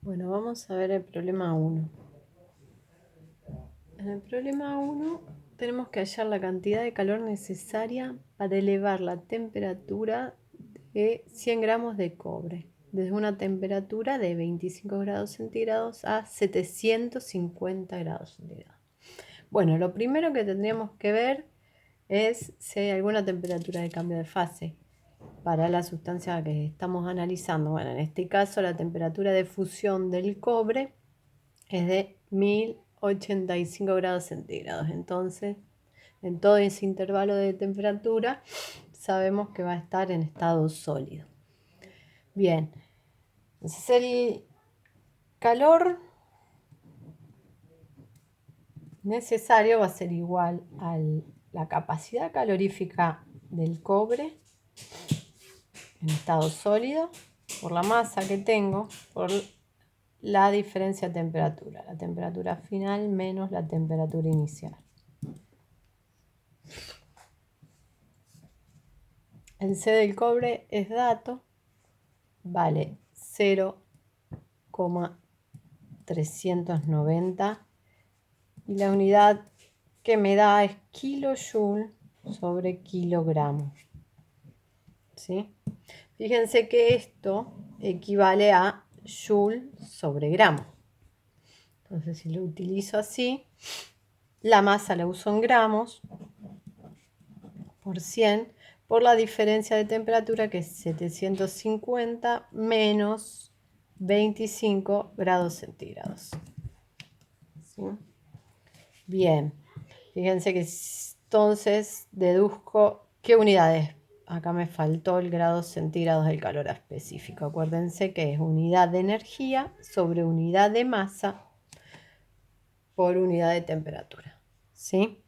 Bueno, vamos a ver el problema 1. En el problema 1 tenemos que hallar la cantidad de calor necesaria para elevar la temperatura de 100 gramos de cobre, desde una temperatura de 25 grados centígrados a 750 grados centígrados. Bueno, lo primero que tendríamos que ver es si hay alguna temperatura de cambio de fase para la sustancia que estamos analizando. Bueno, en este caso la temperatura de fusión del cobre es de 1085 grados centígrados. Entonces, en todo ese intervalo de temperatura, sabemos que va a estar en estado sólido. Bien, entonces el calor necesario va a ser igual a la capacidad calorífica del cobre en estado sólido por la masa que tengo, por la diferencia de temperatura, la temperatura final menos la temperatura inicial. El C del cobre es dato, vale 0,390 y la unidad que me da es kilojoule sobre kilogramo. ¿Sí? Fíjense que esto equivale a joule sobre gramo. Entonces, si lo utilizo así, la masa la uso en gramos por 100 por la diferencia de temperatura que es 750 menos 25 grados centígrados. ¿Sí? Bien, fíjense que entonces deduzco qué unidades. Acá me faltó el grado centígrados del calor específico. Acuérdense que es unidad de energía sobre unidad de masa por unidad de temperatura. ¿Sí?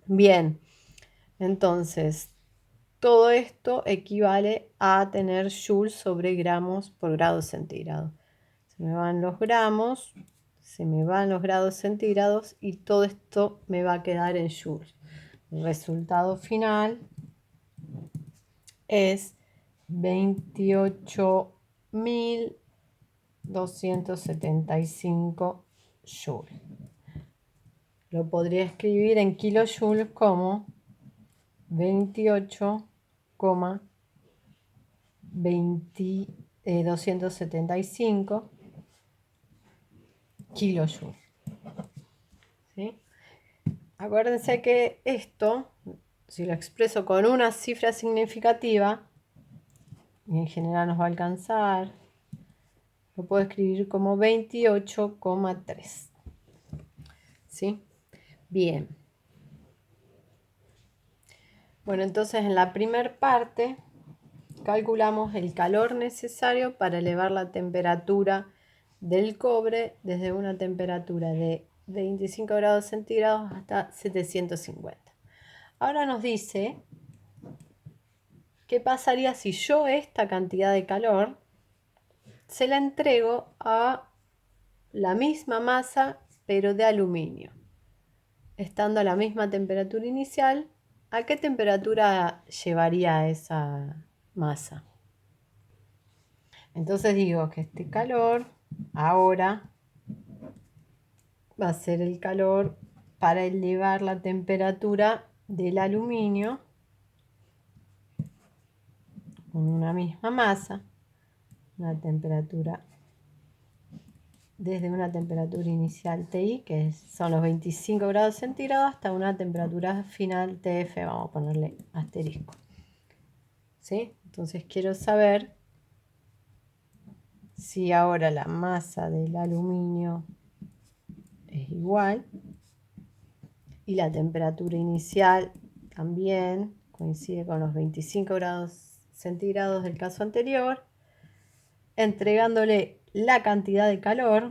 Bien, entonces todo esto equivale a tener joules sobre gramos por grado centígrado. Se me van los gramos, se me van los grados centígrados y todo esto me va a quedar en joules. El resultado final es 28.275 joules. Lo podría escribir en kilojoules como 28,275 kilojoules. ¿Sí? Acuérdense que esto, si lo expreso con una cifra significativa, y en general nos va a alcanzar, lo puedo escribir como 28,3. ¿Sí? Bien. Bueno, entonces en la primera parte calculamos el calor necesario para elevar la temperatura del cobre desde una temperatura de 25 grados centígrados hasta 750. Ahora nos dice qué pasaría si yo esta cantidad de calor se la entrego a la misma masa pero de aluminio, estando a la misma temperatura inicial. ¿A qué temperatura llevaría esa masa? Entonces digo que este calor ahora va a ser el calor para elevar la temperatura del aluminio con una misma masa, una temperatura desde una temperatura inicial TI, que son los 25 grados centígrados, hasta una temperatura final TF, vamos a ponerle asterisco. ¿Sí? Entonces quiero saber si ahora la masa del aluminio es igual y la temperatura inicial también coincide con los 25 grados centígrados del caso anterior, entregándole la cantidad de calor,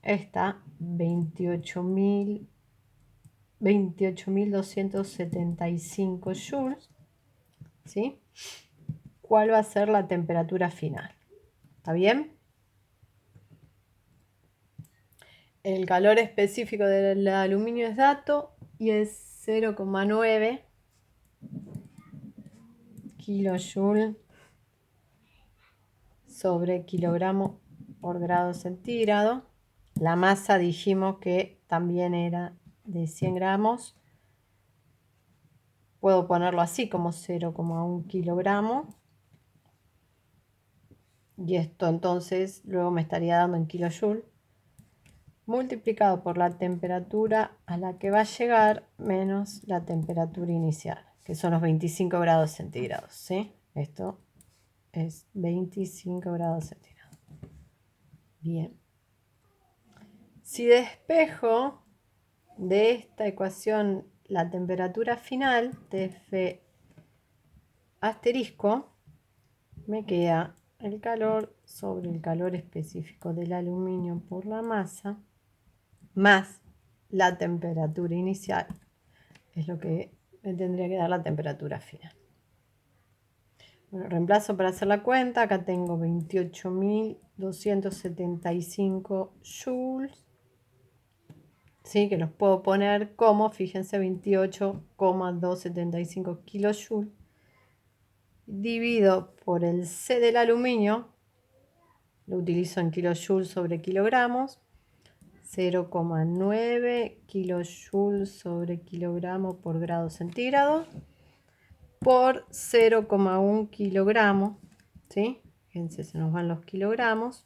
está 28.275 joules. ¿Sí? ¿Cuál va a ser la temperatura final? ¿Está bien? El calor específico del aluminio es dato y es 0,9 kilojoule sobre kilogramo por grado centígrado. La masa dijimos que también era de 100 gramos. Puedo ponerlo así como 0,1 kilogramo. Y esto entonces luego me estaría dando en kilojoule multiplicado por la temperatura a la que va a llegar menos la temperatura inicial, que son los 25 grados centígrados, ¿sí? Esto es 25 grados centígrados. Bien. Si despejo de esta ecuación la temperatura final de F asterisco, me queda el calor sobre el calor específico del aluminio por la masa más la temperatura inicial, es lo que me tendría que dar la temperatura final. Bueno, reemplazo para hacer la cuenta. Acá tengo 28.275 joules. ¿Sí? Que los puedo poner como, fíjense, 28,275 kilojoules. Divido por el C del aluminio. Lo utilizo en kilojoules sobre kilogramos. 0,9 kilojoules sobre kilogramo por grado centígrado. Por 0,1 kilogramo, ¿sí? Fíjense, se nos van los kilogramos,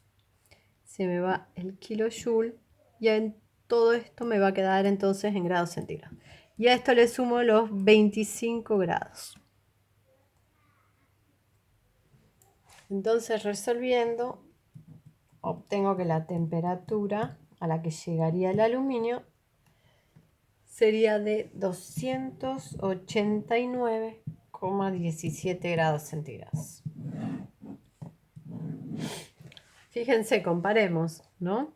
se me va el kilojoule y en todo esto me va a quedar entonces en grados centígrados. Y a esto le sumo los 25 grados. Entonces, resolviendo, obtengo que la temperatura a la que llegaría el aluminio sería de 289,17 grados centígrados. Fíjense, comparemos, ¿no?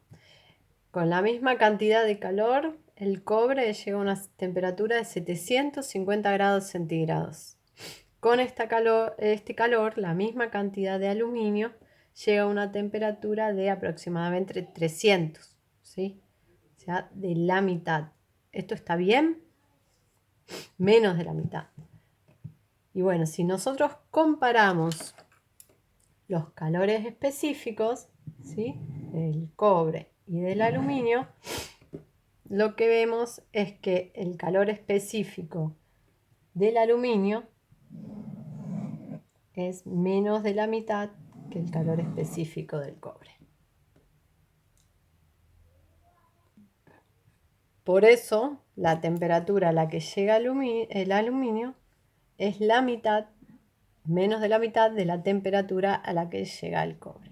Con la misma cantidad de calor, el cobre llega a una temperatura de 750 grados centígrados. Con este calor, la misma cantidad de aluminio llega a una temperatura de aproximadamente 300, ¿sí? O sea, de la mitad. ¿Esto está bien? Menos de la mitad. Y bueno, si nosotros comparamos los calores específicos, ¿sí? Del cobre y del aluminio, lo que vemos es que el calor específico del aluminio es menos de la mitad que el calor específico del cobre. Por eso, la temperatura a la que llega el aluminio es la mitad, menos de la mitad de la temperatura a la que llega el cobre.